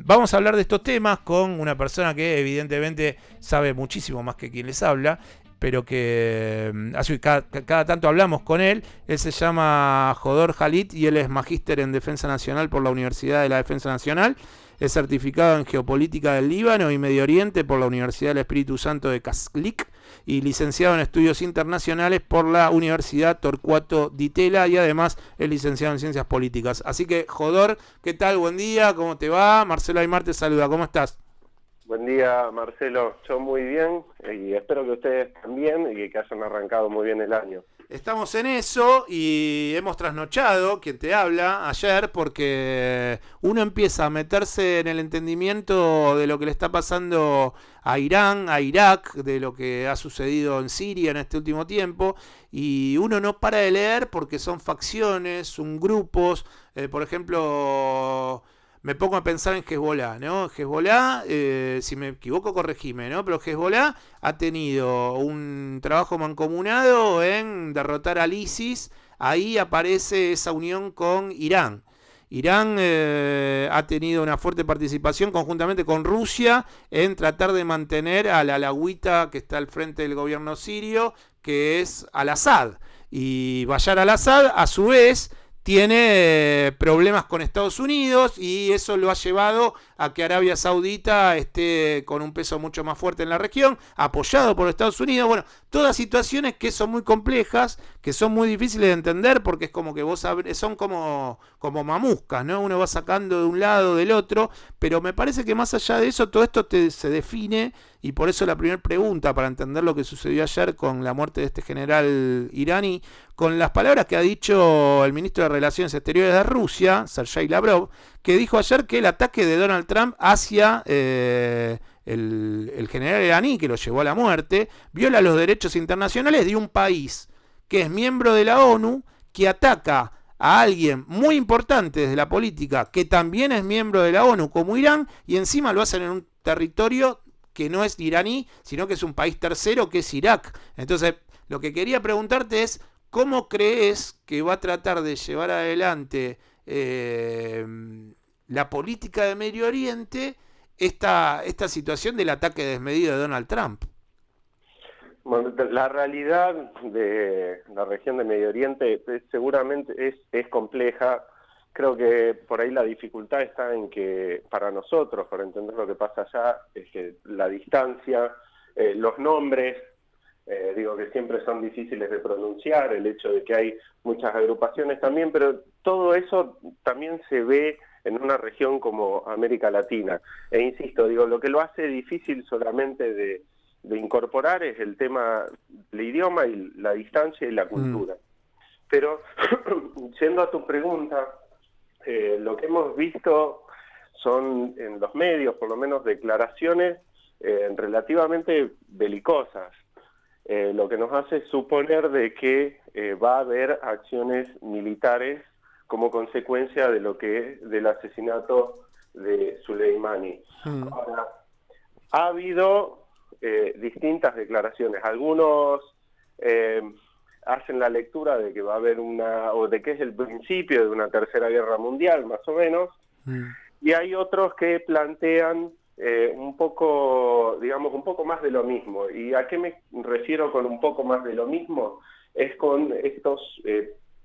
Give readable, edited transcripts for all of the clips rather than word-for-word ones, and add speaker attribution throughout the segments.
Speaker 1: Vamos a hablar de estos temas con una persona que evidentemente sabe muchísimo más que quien les habla, pero que cada tanto hablamos con él. Él se llama Jodor Khalid y él es magíster en Defensa Nacional por la Universidad de la Defensa Nacional. Es certificado en Geopolítica del Líbano y Medio Oriente por la Universidad del Espíritu Santo de Caslik y licenciado en Estudios Internacionales por la Universidad Torcuato Di Tella y además es licenciado en Ciencias Políticas. Así que, Jodor, ¿qué tal? Buen día, ¿cómo te va? Marcelo Aymar te saluda, ¿cómo estás?
Speaker 2: Buen día, Marcelo. Yo muy bien y espero que ustedes también y que hayan arrancado muy bien el año.
Speaker 1: Estamos en eso y hemos trasnochado, quien te habla, ayer, porque uno empieza a meterse en el entendimiento de lo que le está pasando a Irán, a Irak, de lo que ha sucedido en Siria en este último tiempo, y uno no para de leer porque son facciones, son grupos, por ejemplo... Me pongo a pensar en Hezbollah, ¿no? Hezbollah, si me equivoco, corregime, ¿no? Pero Hezbollah ha tenido un trabajo mancomunado en derrotar al ISIS. Ahí aparece esa unión con Irán. Irán ha tenido una fuerte participación conjuntamente con Rusia en tratar de mantener a la alagüita que está al frente del gobierno sirio, que es al-Assad. Y Bashar al-Assad, a su vez, tiene problemas con Estados Unidos y eso lo ha llevado a que Arabia Saudita esté con un peso mucho más fuerte en la región, apoyado por Estados Unidos. Bueno, todas situaciones que son muy complejas, que son muy difíciles de entender porque es como que vos son como mamuscas, ¿no? Uno va sacando de un lado, del otro, pero me parece que más allá de eso, todo esto se define y por eso la primera pregunta para entender lo que sucedió ayer con la muerte de este general iraní, con las palabras que ha dicho el ministro de Relaciones Exteriores de Rusia, Sergei Lavrov, que dijo ayer que el ataque de Donald Trump hacia el general iraní, que lo llevó a la muerte, viola los derechos internacionales de un país que es miembro de la ONU, que ataca a alguien muy importante desde la política, que también es miembro de la ONU, como Irán, y encima lo hacen en un territorio que no es iraní, sino que es un país tercero, que es Irak. Entonces, lo que quería preguntarte es, ¿cómo crees que va a tratar de llevar adelante la política de Medio Oriente esta situación del ataque desmedido de Donald Trump?
Speaker 2: Bueno, la realidad de la región de Medio Oriente seguramente es compleja. Creo que por ahí la dificultad está en que para nosotros, para entender lo que pasa allá, es que la distancia, los nombres, digo que siempre son difíciles de pronunciar, el hecho de que hay muchas agrupaciones también, pero todo eso también se ve en una región como América Latina. E insisto, digo, lo que lo hace difícil solamente de incorporar es el tema del idioma y la distancia y la cultura. Pero, yendo a tu pregunta, lo que hemos visto son en los medios, por lo menos, declaraciones relativamente belicosas. Lo que nos hace suponer de que va a haber acciones militares como consecuencia de del asesinato de Soleimani. Ahora, ha habido distintas declaraciones. Algunos hacen la lectura de que va a haber o de que es el principio de una tercera guerra mundial, más o menos, y hay otros que plantean un poco, digamos, un poco más de lo mismo. ¿Y a qué me refiero con un poco más de lo mismo? Es con estos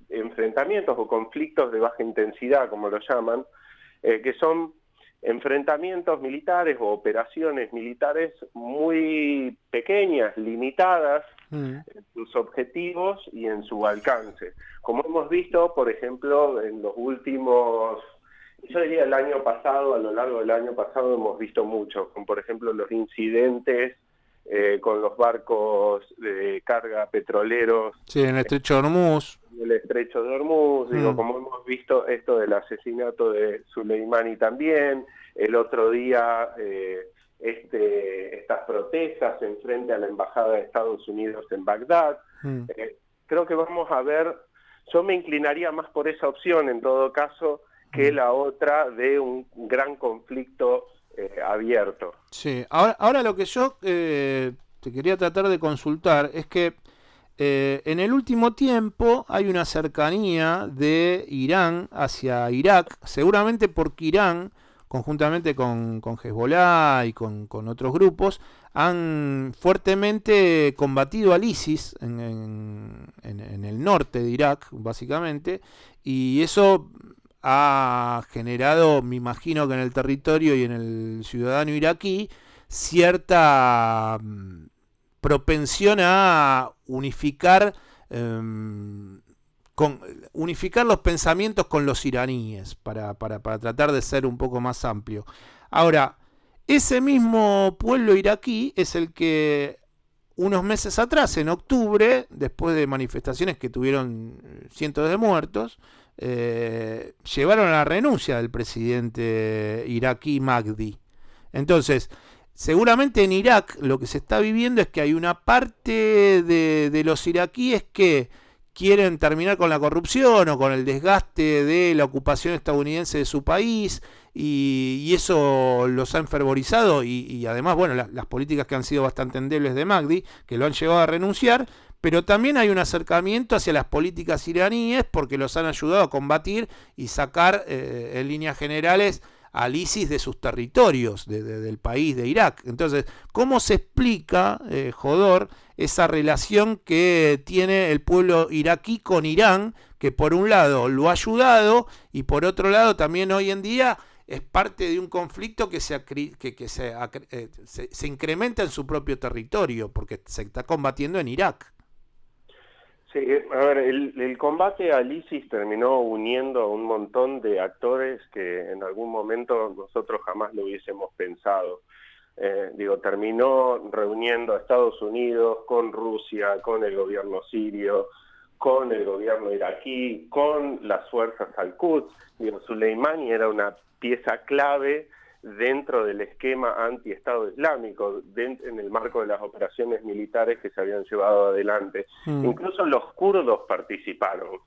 Speaker 2: enfrentamientos o conflictos de baja intensidad, como lo llaman, que son enfrentamientos militares o operaciones militares muy pequeñas, limitadas en sus objetivos y en su alcance. Como hemos visto, por ejemplo, en los últimos... Yo diría el año pasado, a lo largo del año pasado hemos visto mucho, como por ejemplo los incidentes con los barcos de carga petroleros.
Speaker 1: Sí, en el estrecho de Hormuz.
Speaker 2: El estrecho de Hormuz, digo, como hemos visto esto del asesinato de Soleimani también, el otro día estas protestas en frente a la Embajada de Estados Unidos en Bagdad. Creo que vamos a ver, yo me inclinaría más por esa opción en todo caso, que la otra de un gran conflicto abierto.
Speaker 1: Sí, ahora lo que yo te quería tratar de consultar es que en el último tiempo hay una cercanía de Irán hacia Irak, seguramente porque Irán conjuntamente con Hezbollah y con otros grupos, han fuertemente combatido al ISIS en el norte de Irak, básicamente, y eso ha generado, me imagino que en el territorio y en el ciudadano iraquí, cierta propensión a unificar unificar los pensamientos con los iraníes para tratar de ser un poco más amplio. Ahora, ese mismo pueblo iraquí es el que unos meses atrás, en octubre, después de manifestaciones que tuvieron cientos de muertos, llevaron a la renuncia del presidente iraquí Mahdi. Entonces, seguramente en Irak lo que se está viviendo es que hay una parte de los iraquíes que quieren terminar con la corrupción o con el desgaste de la ocupación estadounidense de su país, y eso los ha enfervorizado, y además, bueno, las políticas que han sido bastante endebles de Mahdi, que lo han llevado a renunciar, pero también hay un acercamiento hacia las políticas iraníes porque los han ayudado a combatir y sacar en líneas generales al ISIS de sus territorios, del país de Irak. Entonces, ¿cómo se explica, Jodor, esa relación que tiene el pueblo iraquí con Irán, que por un lado lo ha ayudado y por otro lado también hoy en día es parte de un conflicto que se incrementa en su propio territorio porque se está combatiendo en Irak?
Speaker 2: Sí, a ver, el combate al ISIS terminó uniendo a un montón de actores que en algún momento nosotros jamás lo hubiésemos pensado. Terminó reuniendo a Estados Unidos con Rusia, con el gobierno sirio, con el gobierno iraquí, con las fuerzas al-Quds. Soleimani era una pieza clave dentro del esquema anti-Estado Islámico, en el marco de las operaciones militares que se habían llevado adelante. Incluso los kurdos participaron.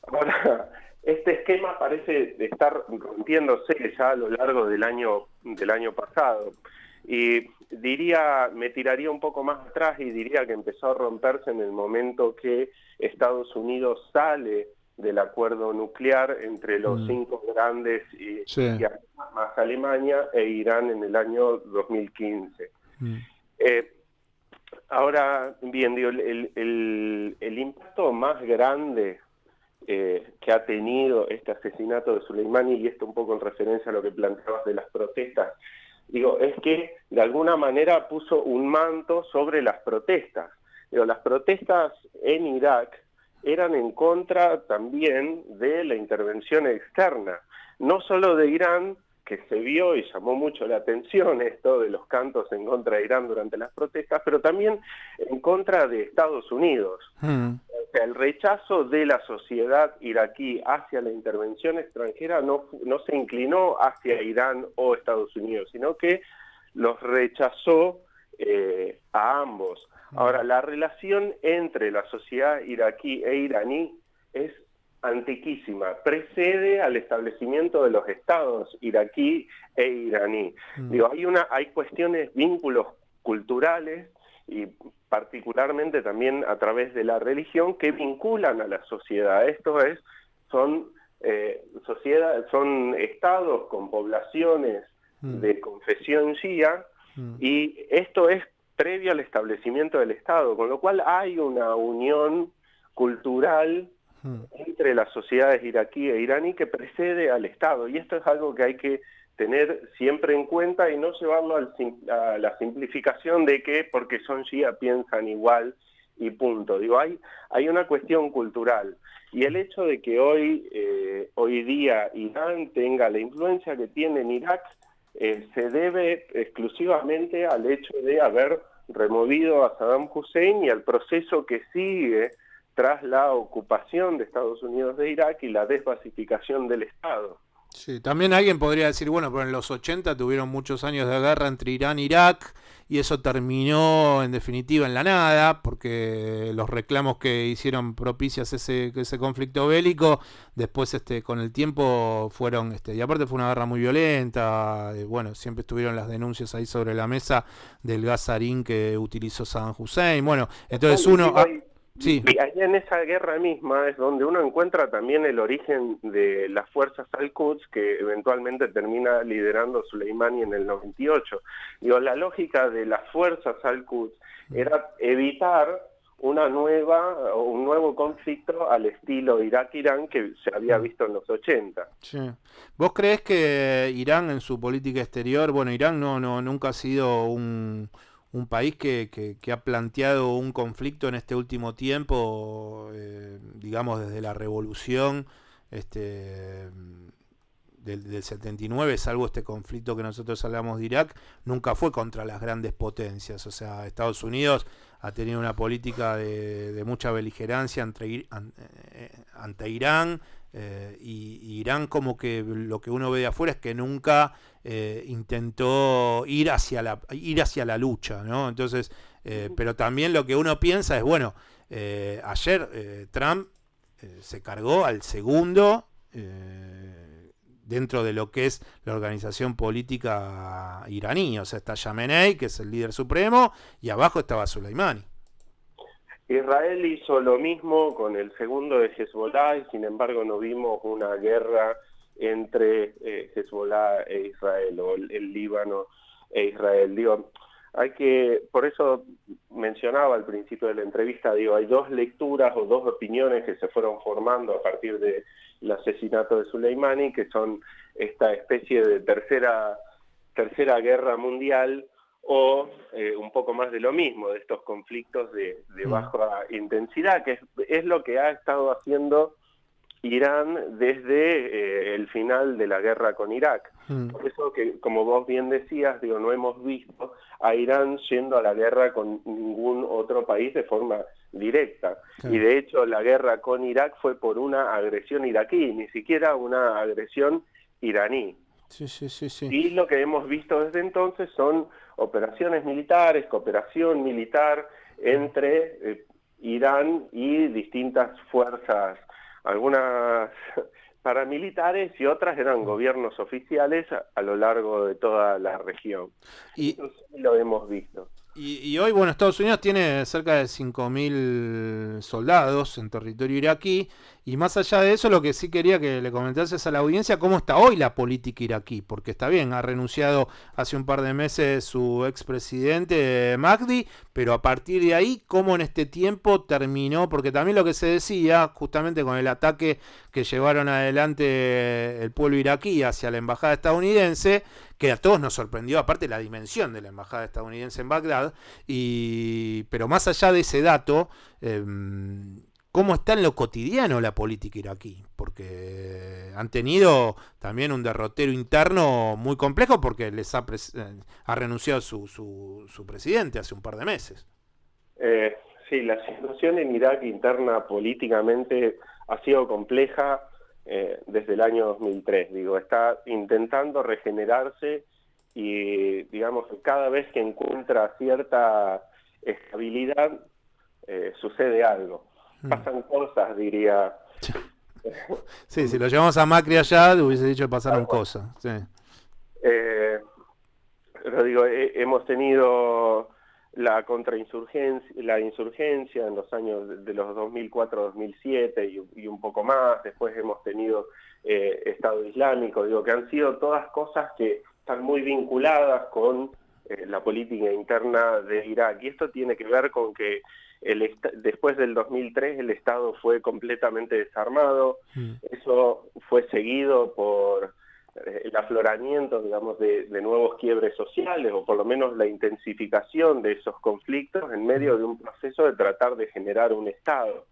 Speaker 2: Ahora, este esquema parece estar rompiéndose ya a lo largo del año pasado. Y me tiraría un poco más atrás y diría que empezó a romperse en el momento que Estados Unidos sale del acuerdo nuclear entre los 5 grandes y más Alemania e Irán en el año 2015. Ahora bien, el impacto más grande que ha tenido este asesinato de Soleimani, y esto un poco en referencia a lo que planteabas de las protestas, es que de alguna manera puso un manto sobre las protestas. Las protestas en Irak eran en contra también de la intervención externa, no solo de Irán, que se vio y llamó mucho la atención esto de los cantos en contra de Irán durante las protestas, pero también en contra de Estados Unidos. O sea, el rechazo de la sociedad iraquí hacia la intervención extranjera no se inclinó hacia Irán o Estados Unidos, sino que los rechazó a ambos. Ahora, la relación entre la sociedad iraquí e iraní es antiquísima, precede al establecimiento de los estados iraquí e iraní. Hay cuestiones, vínculos culturales y particularmente también a través de la religión que vinculan a la sociedad. Esto es, son estados con poblaciones de confesión shia, y esto es previo al establecimiento del Estado, con lo cual hay una unión cultural entre las sociedades iraquí e iraní que precede al Estado, y esto es algo que hay que tener siempre en cuenta y no llevarlo a la simplificación de que porque son shia piensan igual y punto. Hay una cuestión cultural, y el hecho de que hoy día Irán tenga la influencia que tiene en Irak se debe exclusivamente al hecho de haber removido a Saddam Hussein y al proceso que sigue tras la ocupación de Estados Unidos de Irak y la desbasificación del Estado.
Speaker 1: Sí, también alguien podría decir, bueno, pero en los 80 tuvieron muchos años de guerra entre Irán e Irak, y eso terminó en definitiva en la nada, porque los reclamos que hicieron propicias ese conflicto bélico, después con el tiempo fueron, y aparte fue una guerra muy violenta, bueno, siempre estuvieron las denuncias ahí sobre la mesa del gas sarín que utilizó Saddam Hussein, bueno, entonces Sí.
Speaker 2: Y ahí en esa guerra misma es donde uno encuentra también el origen de las fuerzas al-Quds que eventualmente termina liderando Soleimani en el 98. Digo, la lógica de las fuerzas al-Quds era evitar un nuevo conflicto al estilo Irak-Irán que se había visto en los 80.
Speaker 1: Sí. ¿Vos creés que Irán en su política exterior, bueno, Irán nunca ha sido un país que ha planteado un conflicto en este último tiempo, digamos desde la revolución del 79, salvo este conflicto que nosotros hablamos de Irak, nunca fue contra las grandes potencias? O sea, Estados Unidos ha tenido una política de mucha beligerancia ante Irán, y Irán, como que lo que uno ve de afuera es que nunca intentó ir hacia la lucha, ¿no? Entonces, pero también lo que uno piensa es, bueno, ayer Trump se cargó al segundo dentro de lo que es la organización política iraní. O sea, está Khamenei, que es el líder supremo, y abajo estaba Soleimani.
Speaker 2: Israel hizo lo mismo con el segundo de Hezbollah, y sin embargo no vimos una guerra entre Hezbollah e Israel, o el Líbano e Israel. Digo, por eso mencionaba al principio de la entrevista, digo, hay dos lecturas o dos opiniones que se fueron formando a partir del asesinato de Soleimani, que son esta especie de tercera guerra mundial, o un poco más de lo mismo, de estos conflictos de baja intensidad, que es lo que ha estado haciendo Irán desde el final de la guerra con Irak. Por eso que, como vos bien decías, digo, no hemos visto a Irán yendo a la guerra con ningún otro país de forma directa. Y de hecho la guerra con Irak fue por una agresión iraquí, ni siquiera una agresión iraní.
Speaker 1: Sí.
Speaker 2: Y lo que hemos visto desde entonces son operaciones militares, cooperación militar entre Irán y distintas fuerzas, algunas paramilitares y otras eran gobiernos oficiales a lo largo de toda la región. Eso sí lo hemos visto.
Speaker 1: Y hoy, bueno, Estados Unidos tiene cerca de 5.000 soldados en territorio iraquí, y más allá de eso, lo que sí quería que le comentases a la audiencia, cómo está hoy la política iraquí, porque está bien, ha renunciado hace un par de meses su expresidente Mahdi, pero a partir de ahí, cómo en este tiempo terminó, porque también lo que se decía, justamente con el ataque que llevaron adelante el pueblo iraquí hacia la embajada estadounidense, que a todos nos sorprendió, aparte la dimensión de la embajada estadounidense en Bagdad, pero más allá de ese dato, ¿cómo está en lo cotidiano la política iraquí? Porque han tenido también un derrotero interno muy complejo, porque les ha renunciado su presidente hace un par de meses.
Speaker 2: Sí, la situación en Irak interna políticamente ha sido compleja desde el año 2003. Digo, está intentando regenerarse y, digamos, cada vez que encuentra cierta estabilidad, sucede algo. Pasan cosas, diría.
Speaker 1: Sí, si lo llevamos a Macri allá, hubiese dicho que pasaron cosas. Sí.
Speaker 2: Pero digo, hemos tenido la insurgencia en los años de los 2004-2007 y un poco más. Después hemos tenido Estado Islámico, digo, que han sido todas cosas que están muy vinculadas con la política interna de Irak. Y esto tiene que ver con que después del 2003 el Estado fue completamente desarmado. Eso fue seguido por el afloramiento, digamos, de nuevos quiebres sociales, o por lo menos la intensificación de esos conflictos en medio de un proceso de tratar de generar un Estado.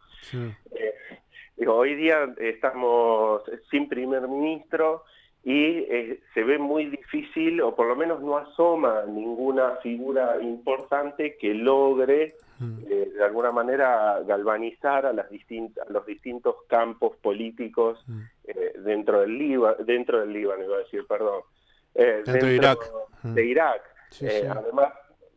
Speaker 2: Digo, hoy día estamos sin primer ministro y se ve muy difícil, o por lo menos no asoma ninguna figura importante que logre de alguna manera galvanizar a los distintos campos políticos dentro del Líbano, iba a decir, perdón,
Speaker 1: dentro de Irak.
Speaker 2: De Irak.
Speaker 1: Sí.
Speaker 2: Además,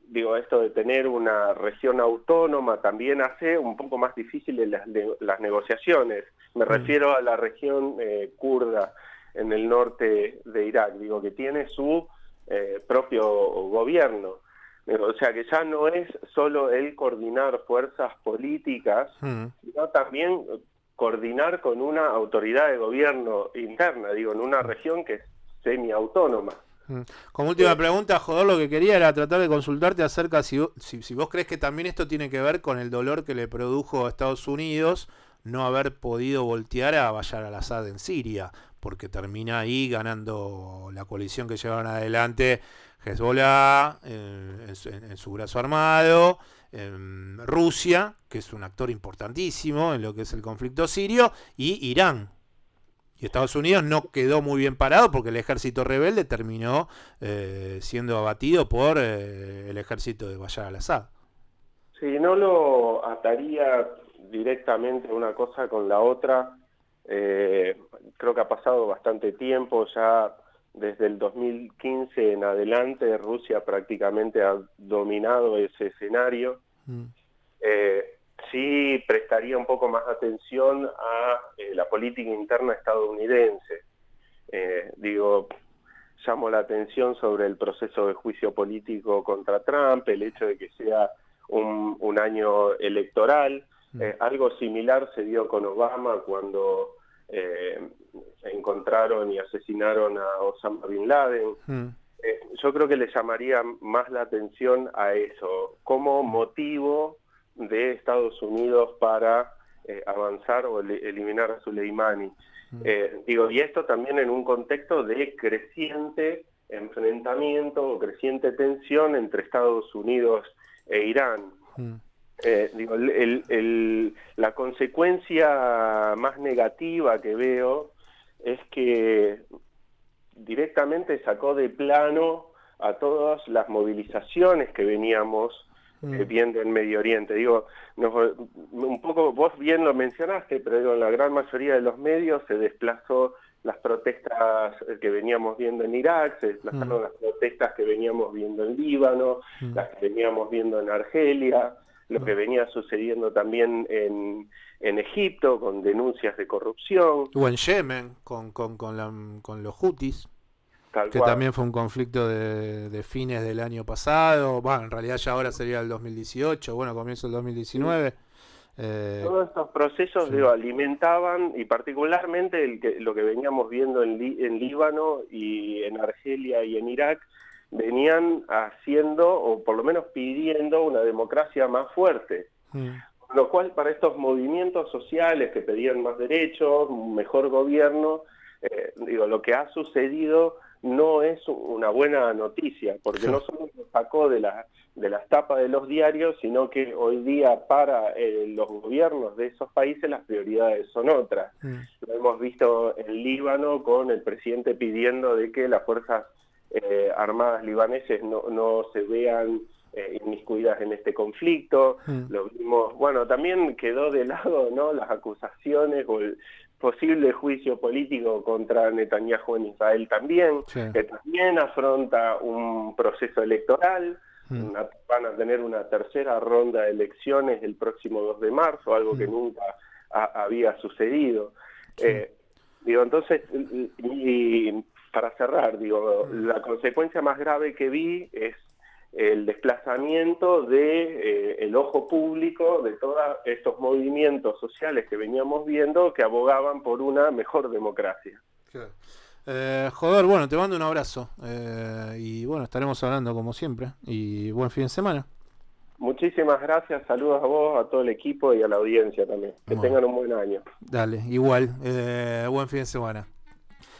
Speaker 2: digo, esto de tener una región autónoma también hace un poco más difíciles las negociaciones. Me refiero a la región kurda en el norte de Irak, digo, que tiene su propio gobierno. O sea que ya no es solo el coordinar fuerzas políticas, sino también coordinar con una autoridad de gobierno interna, digo, en una región que es semiautónoma.
Speaker 1: Como última pregunta, Jodor, lo que quería era tratar de consultarte acerca si vos crees que también esto tiene que ver con el dolor que le produjo a Estados Unidos no haber podido voltear a Bashar al-Assad en Siria, porque termina ahí ganando la coalición que llevaron adelante Hezbollah en su brazo armado, Rusia, que es un actor importantísimo en lo que es el conflicto sirio, y Irán. Y Estados Unidos no quedó muy bien parado porque el ejército rebelde terminó siendo abatido por el ejército de Bashar al-Assad.
Speaker 2: Sí, no lo ataría directamente una cosa con la otra. Creo que ha pasado bastante tiempo, ya desde el 2015 en adelante Rusia prácticamente ha dominado ese escenario. Sí prestaría un poco más atención a la política interna estadounidense. Llamo la atención sobre el proceso de juicio político contra Trump, el hecho de que sea un año electoral. Algo similar se dio con Obama cuando encontraron y asesinaron a Osama Bin Laden. Yo creo que le llamaría más la atención a eso, como motivo de Estados Unidos para avanzar o eliminar a Soleimani. Y esto también en un contexto de creciente enfrentamiento o creciente tensión entre Estados Unidos e Irán. La consecuencia más negativa que veo es que directamente sacó de plano a todas las movilizaciones que veníamos viendo en Medio Oriente. Un poco vos bien lo mencionaste, pero en la gran mayoría de los medios se desplazó las protestas que veníamos viendo en Irak, se desplazaron las protestas que veníamos viendo en Líbano, las que veníamos viendo en Argelia, lo que venía sucediendo también en Egipto con denuncias de corrupción.
Speaker 1: O en Yemen con los Houthis, que también fue un conflicto de fines del año pasado. Bueno, en realidad ya ahora sería el 2018, comienzo del 2019.
Speaker 2: Todos estos procesos alimentaban, y particularmente lo que veníamos viendo en Líbano y en Argelia y en Irak, venían haciendo, o por lo menos pidiendo, una democracia más fuerte. Lo cual para estos movimientos sociales que pedían más derechos, un mejor gobierno, lo que ha sucedido no es una buena noticia, porque no solo lo sacó de las tapas de los diarios, sino que hoy día para los gobiernos de esos países las prioridades son otras. Lo hemos visto en Líbano con el presidente pidiendo de que las fuerzas armadas libaneses no se vean inmiscuidas en este conflicto. Lo vimos, también quedó de lado, ¿no?, las acusaciones o el posible juicio político contra Netanyahu en Israel también, que también afronta un proceso electoral. Van a tener una tercera ronda de elecciones el próximo 2 de marzo, algo que nunca había sucedido. Entonces, y para cerrar, la consecuencia más grave que vi es el desplazamiento de el ojo público de todos estos movimientos sociales que veníamos viendo que abogaban por una mejor democracia.
Speaker 1: Jodor, te mando un abrazo y estaremos hablando como siempre y buen fin de semana.
Speaker 2: Muchísimas gracias, saludos a vos, a todo el equipo y a la audiencia también. Que tengan un buen año.
Speaker 1: Dale, igual, buen fin de semana.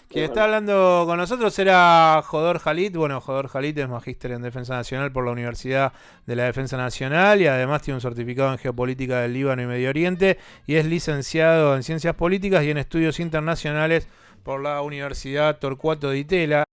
Speaker 1: Quien está hablando con nosotros era Jodor Khalid. Jodor Khalid es magíster en Defensa Nacional por la Universidad de la Defensa Nacional y además tiene un certificado en Geopolítica del Líbano y Medio Oriente y es licenciado en Ciencias Políticas y en Estudios Internacionales por la Universidad Torcuato Di Tella.